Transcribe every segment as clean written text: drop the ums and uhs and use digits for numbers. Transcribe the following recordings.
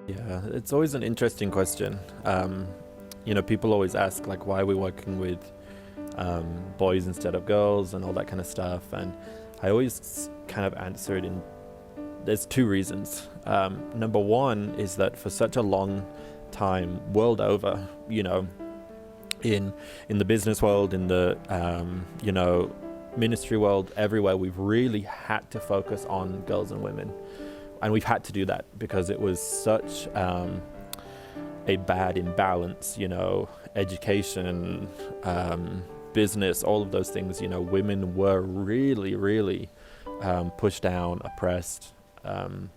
Yeah, it's always an interesting question. People always ask, like, why are we working with boys instead of girls and all that kind of stuff. And I always kind of answer it in there's two reasons. Number one is that for such a long time, world over, in the business world, in the ministry world, everywhere, we've really had to focus on girls and women, and we've had to do that because it was such a bad imbalance. Education, business, all of those things. Women were really, really pushed down, oppressed. And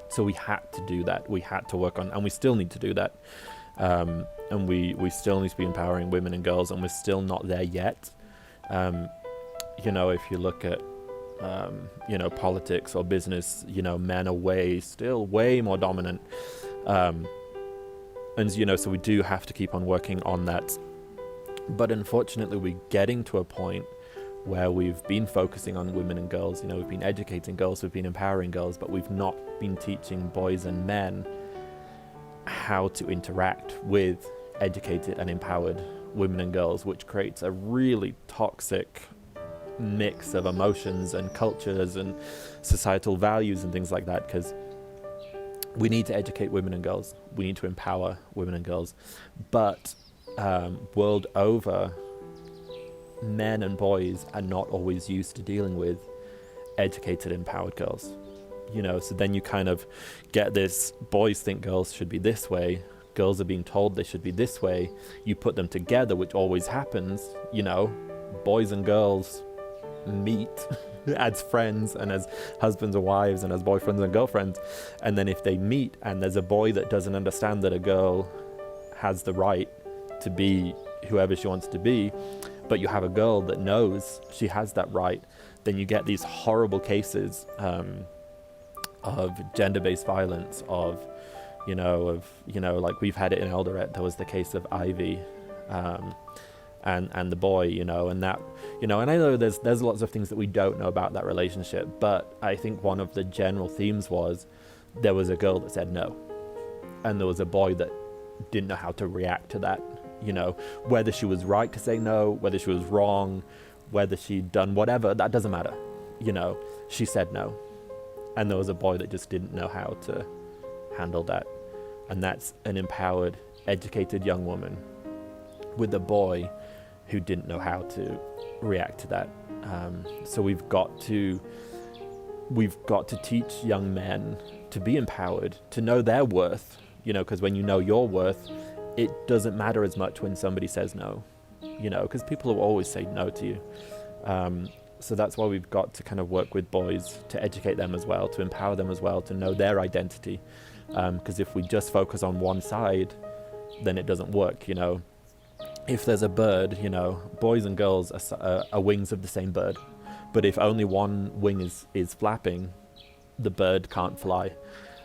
so we had to do that. We had to work on, and we still need to do that. And we still need to be empowering women and girls, and we're still not there yet. If you look at, politics or business, men are still way more dominant. So we do have to keep on working on that. But unfortunately, we're getting to a point where we've been focusing on women and girls. We've been educating girls, we've been empowering girls, but we've not been teaching boys and men how to interact with educated and empowered women and girls, which creates a really toxic mix of emotions and cultures and societal values and things like that, because we need to educate women and girls, we need to empower women and girls, but world over, men and boys are not always used to dealing with educated, empowered girls. So then you kind of get this, boys think girls should be this way, girls are being told they should be this way. You put them together, which always happens, boys and girls meet as friends and as husbands and wives and as boyfriends and girlfriends. And then if they meet and there's a boy that doesn't understand that a girl has the right to be whoever she wants to be, but you have a girl that knows she has that right, then you get these horrible cases of gender-based violence, like we've had it in Eldoret. There was the case of Ivy and the boy, and that, and I know there's lots of things that we don't know about that relationship, but I think one of the general themes was there was a girl that said no, and there was a boy that didn't know how to react to that. Whether she was right to say no, whether she was wrong, whether she'd done whatever, that doesn't matter. She said no. And there was a boy that just didn't know how to handle that. And that's an empowered, educated young woman with a boy who didn't know how to react to that. So we've got to teach young men to be empowered, to know their worth, because when you know your worth, it doesn't matter as much when somebody says no, because people will always say no to you. So that's why we've got to kind of work with boys to educate them as well, to empower them as well, to know their identity. Because if we just focus on one side, then it doesn't work. If there's a bird, boys and girls are wings of the same bird. But if only one wing is flapping, the bird can't fly.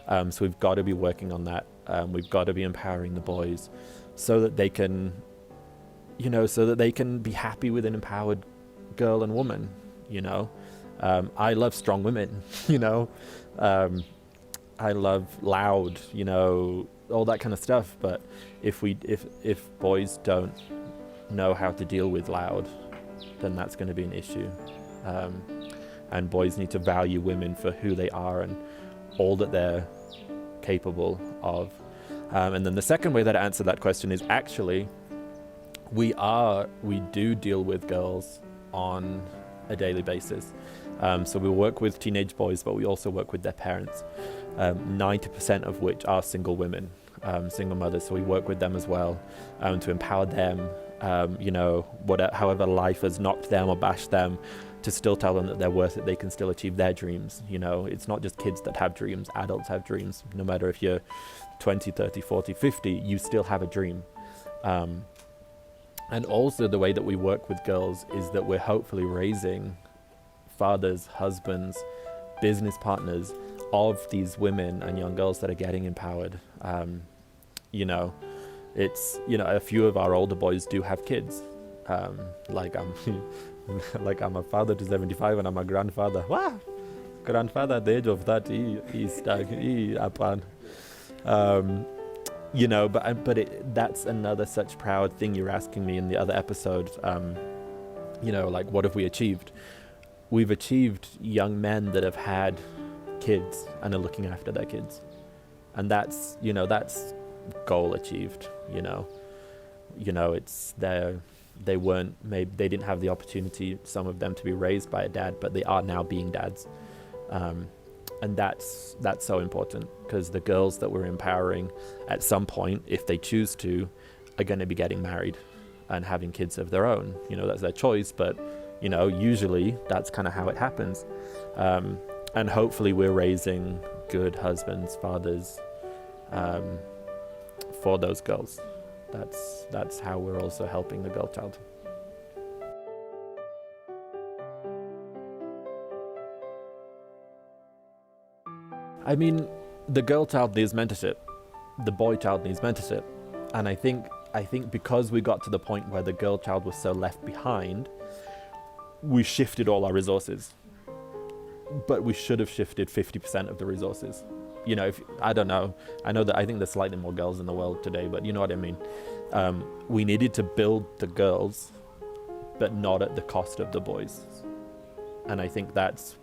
So we've got to be working on that. We've got to be empowering the boys so that they can, be happy with an empowered girl and woman. I love strong women. I love loud, all that kind of stuff. But if boys don't know how to deal with loud, then that's going to be an issue. And boys need to value women for who they are and all that they're capable of. And then the second way that I answer that question is actually we do deal with girls on a daily basis. So we work with teenage boys, but we also work with their parents, 90% of which are single women, single mothers. So we work with them as well, to empower them, however life has knocked them or bashed them, to still tell them that they're worth it, they can still achieve their dreams. It's not just kids that have dreams, adults have dreams. No matter if you're 20, 30, 40, 50, you still have a dream. And also the way that we work with girls is that we're hopefully raising fathers, husbands, business partners of these women and young girls that are getting empowered. It's, a few of our older boys do have kids. Like I'm a father to 75 and I'm a grandfather. Wow! Grandfather at the age of 30, he's stuck. That's another such proud thing you're asking me in the other episode. Like, what have we achieved? We've achieved young men that have had kids and are looking after their kids, and that's goal achieved. It's they weren't, maybe they didn't have the opportunity, some of them, to be raised by a dad, but they are now being dads. And that's so important, because the girls that we're empowering at some point, if they choose to, are going to be getting married and having kids of their own. That's their choice, but usually that's kind of how it happens. And hopefully we're raising good husbands, fathers, for those girls. That's how we're also helping the girl child. I mean, the girl child needs mentorship. The boy child needs mentorship. And I think because we got to the point where the girl child was so left behind, we shifted all our resources. But we should have shifted 50% of the resources. I don't know. I think there's slightly more girls in the world today, but you know what I mean. We needed to build the girls, but not at the cost of the boys. And I think that's,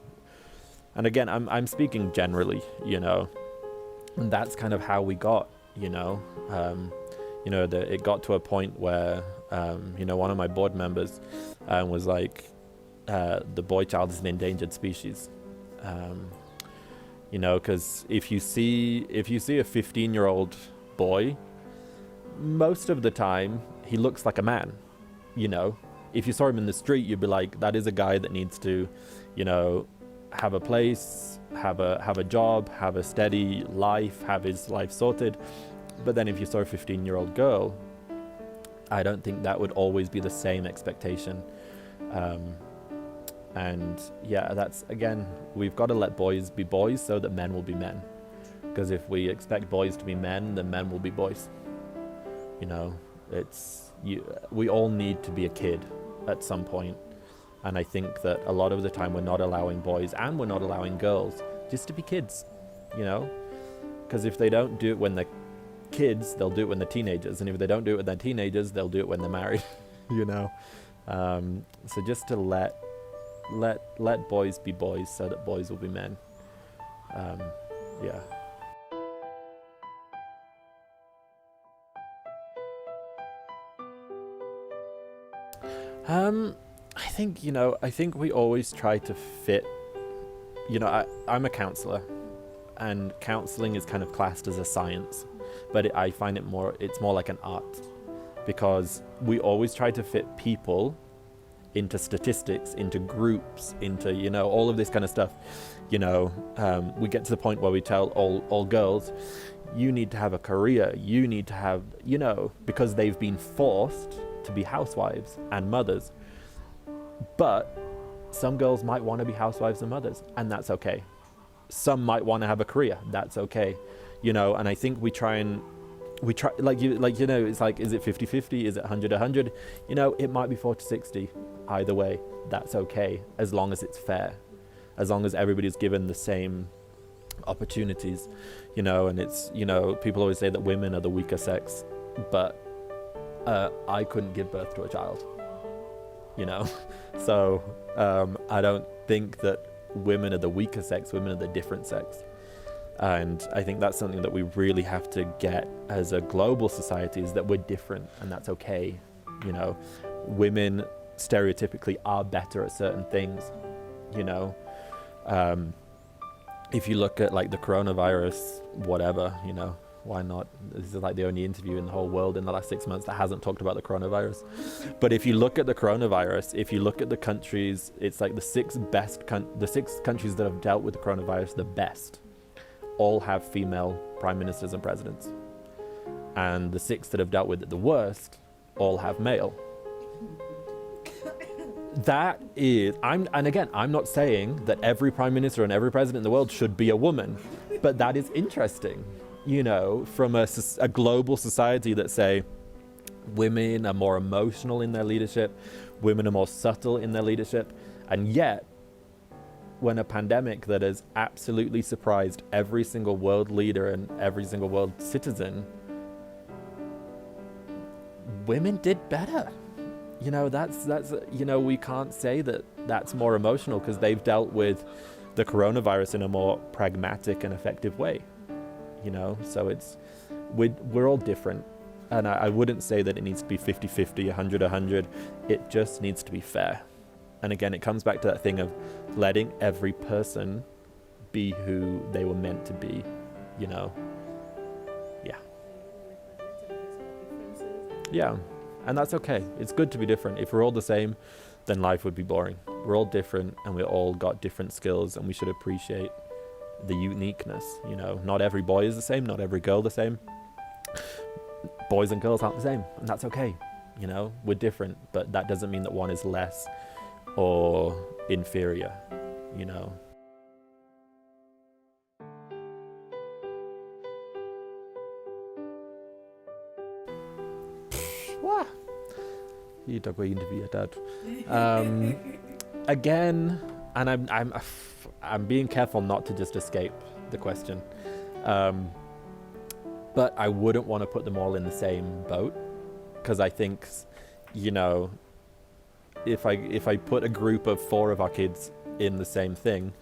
and again, I'm speaking generally, and that's kind of how we got, it got to a point where, one of my board members was like, the boy child is an endangered species. Because if you see a 15-year-old boy, most of the time he looks like a man. If you saw him in the street, you'd be like, that is a guy that needs to, have a place, have a job, have a steady life, have his life sorted. But then if you saw a 15-year-old girl, I don't think that would always be the same expectation. And yeah, that's, again, we've got to let boys be boys so that men will be men. Because if we expect boys to be men, then men will be boys. We all need to be a kid at some point. And I think that a lot of the time we're not allowing boys, and we're not allowing girls, just to be kids, Because if they don't do it when they're kids, they'll do it when they're teenagers. And if they don't do it when they're teenagers, they'll do it when they're married, So just to let boys be boys so that boys will be men. Yeah. I think we always try to fit, I'm a counselor, and counseling is kind of classed as a science, but I find it's more like an art, because we always try to fit people into statistics, into groups, into, all of this kind of stuff. We get to the point where we tell all girls, you need to have a career, you need to have, because they've been forced to be housewives and mothers. But some girls might want to be housewives and mothers, and that's okay. Some might want to have a career, that's okay. And I think we try, it's like, is it 50-50? Is it 100-100? It might be 40-60. Either way, that's okay, as long as it's fair, as long as everybody's given the same opportunities, and it's, people always say that women are the weaker sex, but I couldn't give birth to a child, so I don't think that women are the weaker sex, women are the different sex. And I think that's something that we really have to get as a global society, is that we're different, and that's okay. Women stereotypically are better at certain things. If you look at like the coronavirus, whatever, why not? This is like the only interview in the whole world in the last 6 months that hasn't talked about the coronavirus. But if you look at the coronavirus, if you look at the countries, it's like the six countries that have dealt with the coronavirus the best all have female prime ministers and presidents. And the 6 that have dealt with it the worst all have male. That is, I'm not saying that every prime minister and every president in the world should be a woman, but that is interesting, from a global society that say women are more emotional in their leadership, women are more subtle in their leadership, and yet when a pandemic that has absolutely surprised every single world leader and every single world citizen, women did better. That's we can't say that that's more emotional, because they've dealt with the coronavirus in a more pragmatic and effective way. So we're all different, and I wouldn't say that it needs to be 50-50, 100-100. It just needs to be fair. And again, it comes back to that thing of letting every person be who they were meant to be. Yeah, and that's okay. It's good to be different. If we're all the same, then life would be boring. We're all different, and we all got different skills, and we should appreciate the uniqueness. Not every boy is the same, not every girl the same. Boys and girls aren't the same, and that's okay. We're different, but that doesn't mean that one is less or inferior. What? You talk about interview your dad. Again, and I'm being careful not to just escape the question, but I wouldn't want to put them all in the same boat, because I think, if I put a group of 4 of our kids in the same thing,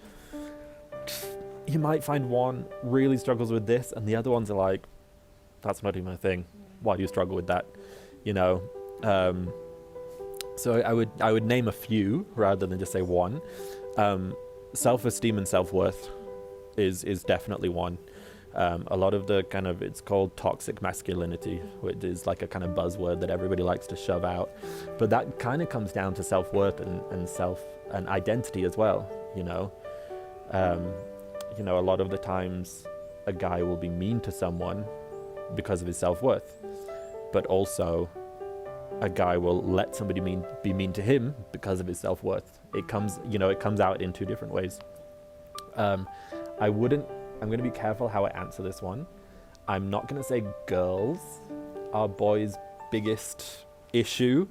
you might find one really struggles with this, and the other ones are like, that's not even a thing. Why do you struggle with that? So I would name a few rather than just say one. Self-esteem and self-worth is definitely one. A lot of the it's called toxic masculinity, which is like a kind of buzzword that everybody likes to shove out, but that kind of comes down to self-worth and self and identity as well. A lot of the times a guy will be mean to someone because of his self-worth, but also a guy will let somebody be mean to him because of his self-worth. It comes out in 2 different ways. I'm going to be careful how I answer this one. I'm not going to say girls are boys' biggest issue,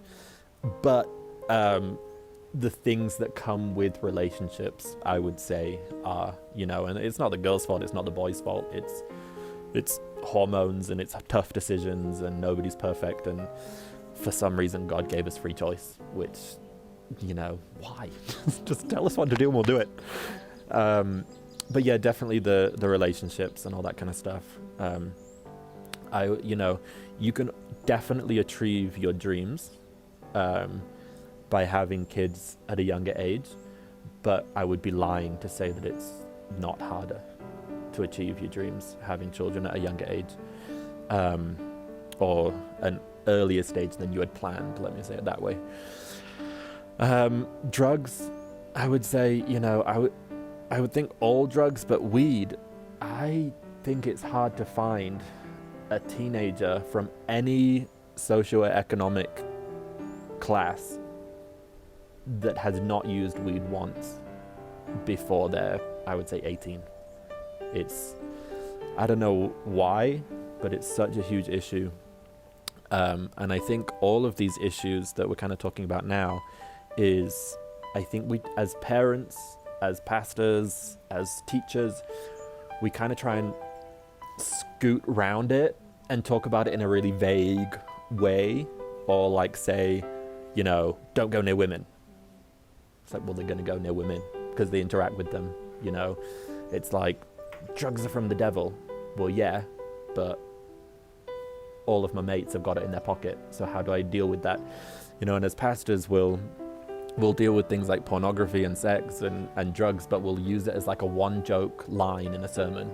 but the things that come with relationships, I would say, are, and it's not the girl's fault, it's not the boy's fault, it's hormones, and it's tough decisions, and nobody's perfect, and for some reason God gave us free choice, which, why? Just tell us what to do and we'll do it. But yeah, definitely the relationships and all that kind of stuff. You can definitely achieve your dreams by having kids at a younger age, but I would be lying to say that it's not harder to achieve your dreams having children at a younger age, or an earlier stage than you had planned, let me say it that way. Drugs, I would say, I would think all drugs, but weed, I think it's hard to find a teenager from any socioeconomic class that has not used weed once before they're, I would say, 18. I don't know why, but it's such a huge issue. And I think all of these issues that we're kind of talking about now is, I think we, as parents, as pastors, as teachers, we kind of try and scoot around it and talk about it in a really vague way, or like say, don't go near women. It's like, well, they're going to go near women because they interact with them, It's like, drugs are from the devil. Well, yeah, but all of my mates have got it in their pocket, so how do I deal with that? And as pastors, we'll deal with things like pornography and sex and drugs, but we'll use it as like a one joke line in a sermon.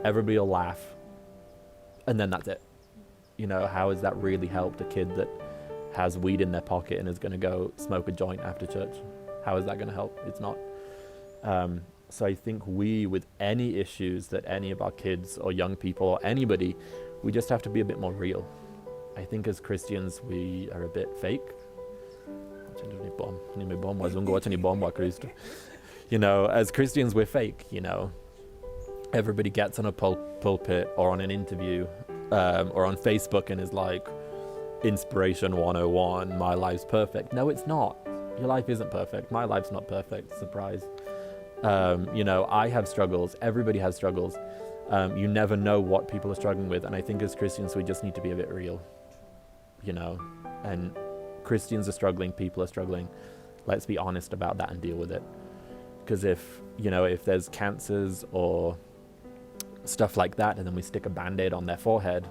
Everybody will laugh, and then that's it. How has that really helped a kid that has weed in their pocket and is going to go smoke a joint after church? How is that going to help? It's not. So I think with any issues that any of our kids or young people or anybody, we just have to be a bit more real. I think as Christians, we are a bit fake. As Christians, we're fake, Everybody gets on a pulpit or on an interview or on Facebook and is like, Inspiration 101, my life's perfect. No, it's not. Your life isn't perfect. My life's not perfect. Surprise. I have struggles. Everybody has struggles. You never know what people are struggling with. And I think as Christians, we just need to be a bit real, and Christians are struggling, people are struggling. Let's be honest about that and deal with it. Because if there's cancers or stuff like that, and then we stick a band-aid on their forehead,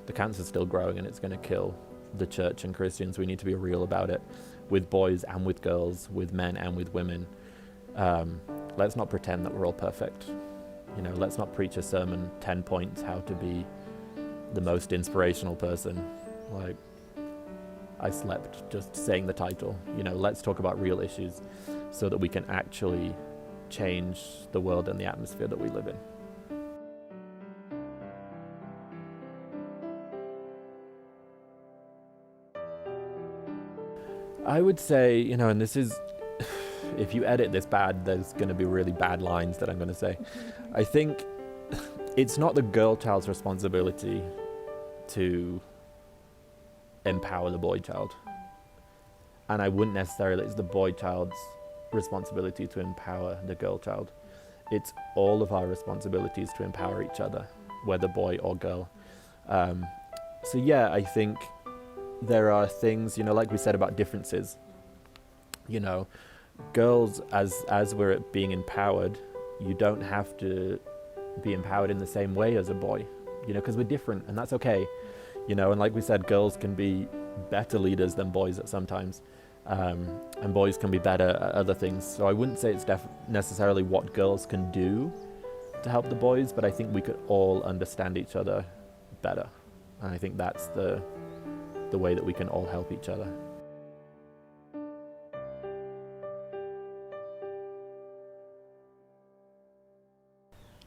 the cancer's still growing and it's going to kill the church and Christians. We need to be real about it, with boys and with girls, with men and with women. Let's not pretend that we're all perfect. Let's not preach a sermon 10 points how to be the most inspirational person. Like, I slept just saying the title. Let's talk about real issues so that we can actually change the world and the atmosphere that we live in. I would say, and this is, if you edit this bad, there's going to be really bad lines that I'm going to say. I think it's not the girl child's responsibility to empower the boy child. And I wouldn't necessarily, it's the boy child's responsibility to empower the girl child. It's all of our responsibilities to empower each other, whether boy or girl. So yeah, I think there are things, like we said about differences. Girls, as we're being empowered, you don't have to be empowered in the same way as a boy, because we're different, and that's okay. And like we said, girls can be better leaders than boys at sometimes, and boys can be better at other things. So I wouldn't say it's necessarily what girls can do to help the boys, but I think we could all understand each other better, and I think that's the way that we can all help each other.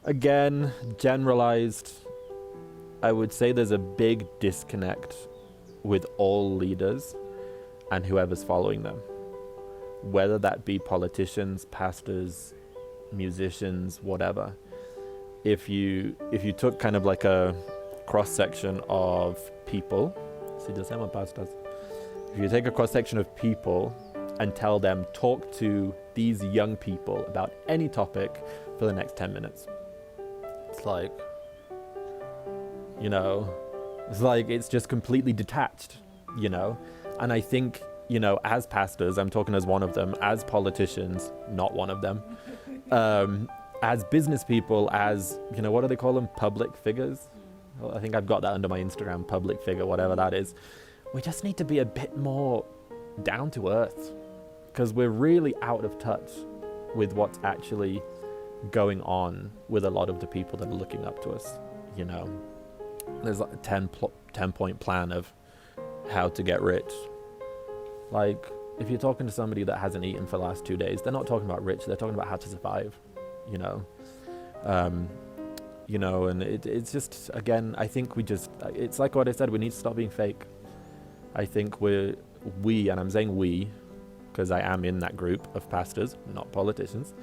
Again, generalized, I would say there's a big disconnect with all leaders and whoever's following them, whether that be politicians, pastors, musicians, whatever. If you took kind of like a cross-section of people, if you take a cross-section of people and tell them, talk to these young people about any topic for the next 10 minutes. It's like, it's just completely detached, And I think, as pastors, I'm talking as one of them, as politicians, not one of them, as business people, as, what do they call them? Public figures? Well, I think I've got that under my Instagram, public figure, whatever that is. We just need to be a bit more down to earth, because we're really out of touch with what's actually going on with a lot of the people that are looking up to us. There's like a 10-point plan of how to get rich. Like, if you're talking to somebody that hasn't eaten for the last 2 days, they're not talking about rich, they're talking about how to survive, and it's just, again, I think it's like what I said, we need to stop being fake. I think we, and I'm saying we, because I am in that group of pastors, not politicians,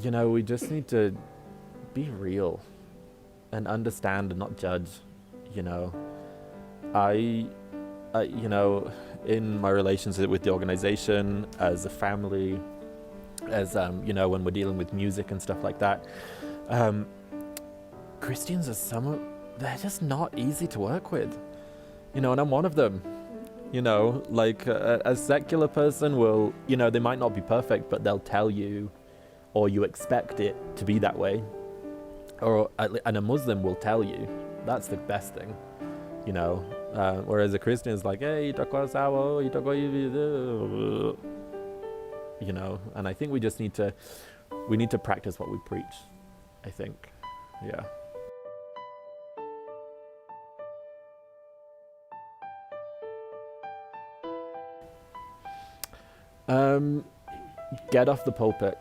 we just need to be real and understand and not judge. I in my relationship with the organization, as a family, as when we're dealing with music and stuff like that, Christians are they're just not easy to work with, and I'm one of them. Like a secular person will, they might not be perfect, but they'll tell you, or you expect it to be that way, and a Muslim will tell you. That's the best thing, whereas a Christian is like, hey, and I think we just need to practice what we preach, I think. Yeah. Get off the pulpit.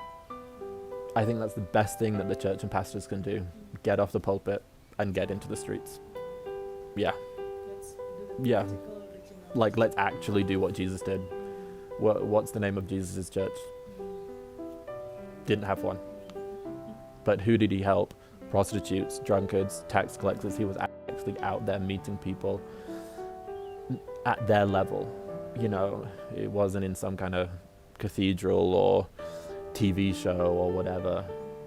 I think that's the best thing that the church and pastors can do. Get off the pulpit and get into the streets. Yeah. Yeah. Like, let's actually do what Jesus did. What's the name of Jesus' church? Didn't have one. But who did he help? Prostitutes, drunkards, tax collectors. He was actually out there meeting people at their level. It wasn't in some kind of cathedral or, TV show or whatever.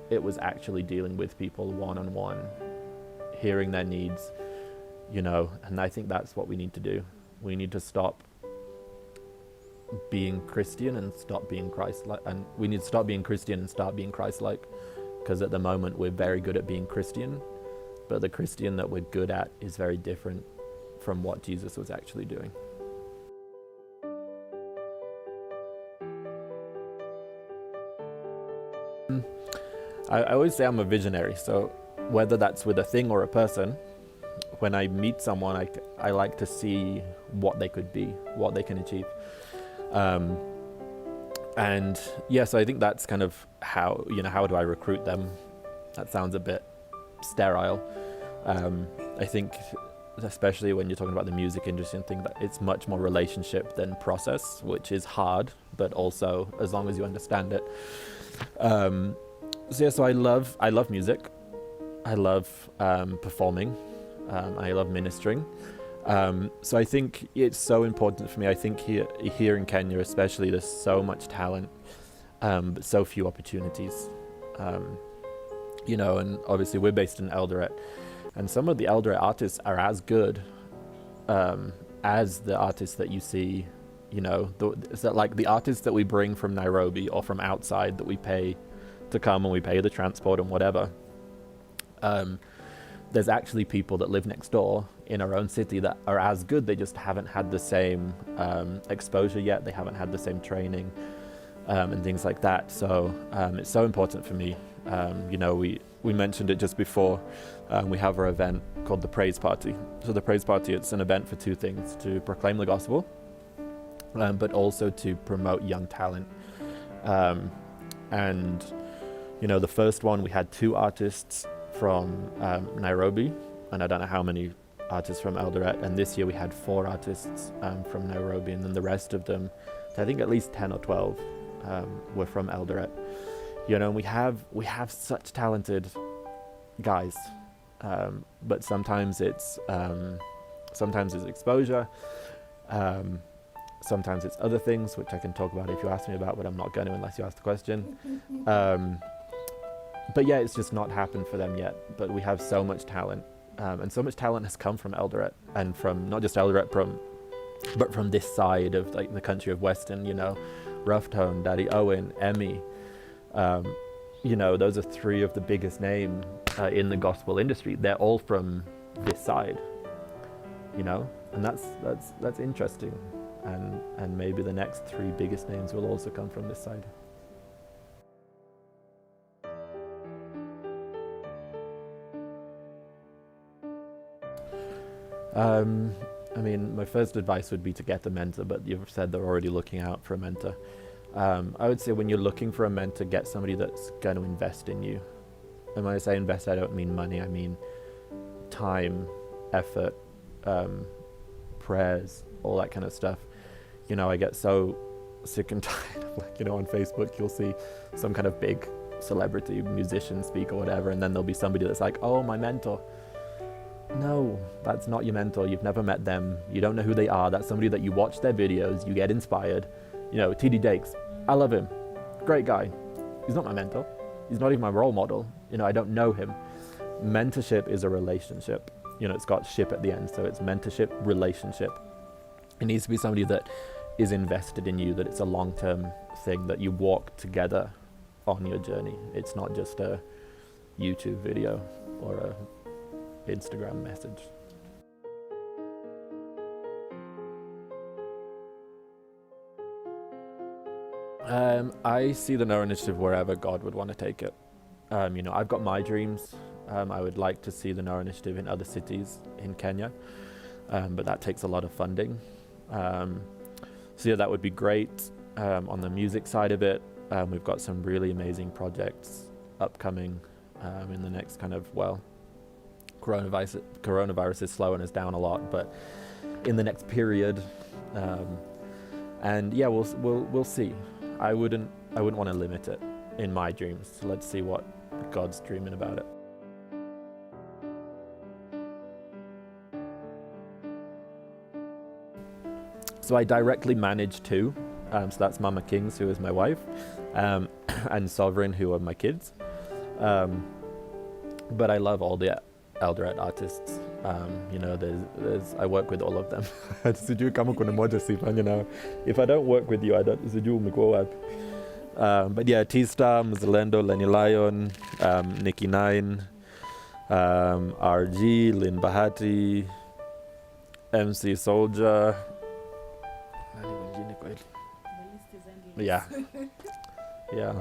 It was actually dealing with people one-on-one, hearing their needs, and I think that's what we need to do. We need to stop being Christian and stop being Christ-like, and we need to stop being Christian and start being Christ-like, because at the moment we're very good at being Christian, but the Christian that we're good at is very different from what Jesus was actually doing. I always say I'm a visionary, so whether that's with a thing or a person, when I meet someone, I like to see what they could be, what they can achieve. And yeah, so I think that's kind of how do I recruit them? That sounds a bit sterile. I think, especially when you're talking about the music industry and things, that it's much more relationship than process, which is hard, but also as long as you understand it. So I love music. I love performing. I love ministering. So I think it's so important for me. I think here in Kenya especially, there's so much talent, but so few opportunities. And obviously we're based in Eldoret, and some of the Eldoret artists are as good as the artists that you see, like the artists that we bring from Nairobi or from outside that we pay to come, and we pay the transport and whatever. There's actually people that live next door in our own city that are as good. They just haven't had the same exposure yet. They haven't had the same training and things like that. So it's so important for me. We mentioned it just before. We have our event called the Praise Party. So the Praise Party, it's an event for two things: to proclaim the gospel, but also to promote young talent. And the first one, we had 2 artists from Nairobi, and I don't know how many artists from Eldoret, and this year we had 4 artists from Nairobi, and then the rest of them, I think at least 10 or 12 were from Eldoret. And we have such talented guys, but sometimes it's exposure, sometimes it's other things, which I can talk about if you ask me about, but I'm not going to unless you ask the question. But yeah, it's just not happened for them yet. But we have so much talent, and so much talent has come from Eldoret, and from not just Eldoret, but from this side of like the country of Western. Rough Tone, Daddy Owen, Emmy. Those are 3 of the biggest names in the gospel industry. They're all from this side. And that's interesting. And maybe the next 3 biggest names will also come from this side. My first advice would be to get a mentor, but you've said they're already looking out for a mentor. I would say when you're looking for a mentor, get somebody that's going to invest in you. And when I say invest, I don't mean money. I mean time, effort, prayers, all that kind of stuff. I get so sick and tired of on Facebook, you'll see some kind of big celebrity musician speak or whatever, and then there'll be somebody that's like, oh, my mentor. No, that's not your mentor. You've never met them. You don't know who they are. That's somebody that you watch their videos, you get inspired. TD Jakes, I love him. Great guy. He's not my mentor. He's not even my role model. I don't know him. Mentorship is a relationship. It's got ship at the end, so it's mentorship, relationship. It needs to be somebody that is invested in you, that it's a long-term thing, that you walk together on your journey. It's not just a YouTube video or a Instagram message. I see the No Initiative wherever God would want to take it. I've got my dreams. I would like to see the No Initiative in other cities in Kenya, but that takes a lot of funding. So yeah, that would be great. On the music side of it, we've got some really amazing projects upcoming in the next coronavirus is slowing us down a lot, but in the next period, and yeah, we'll see. I wouldn't want to limit it in my dreams. So let's see what God's dreaming about it. So I directly manage 2. So that's Mama Kings, who is my wife, and Sovereign, who are my kids. But I love all the Eldoret artists. There's I work with all of them. Sijui kama kuna moja sifanya na. If I don't work with you, I don't sijui umekuwa wapi. But yeah, T-Star, Mzalendo, Lenny Lion, Nikki Nine, RG, Lynn Bahati, MC Soldier. Nani wengine kweli? Yeah. Yeah.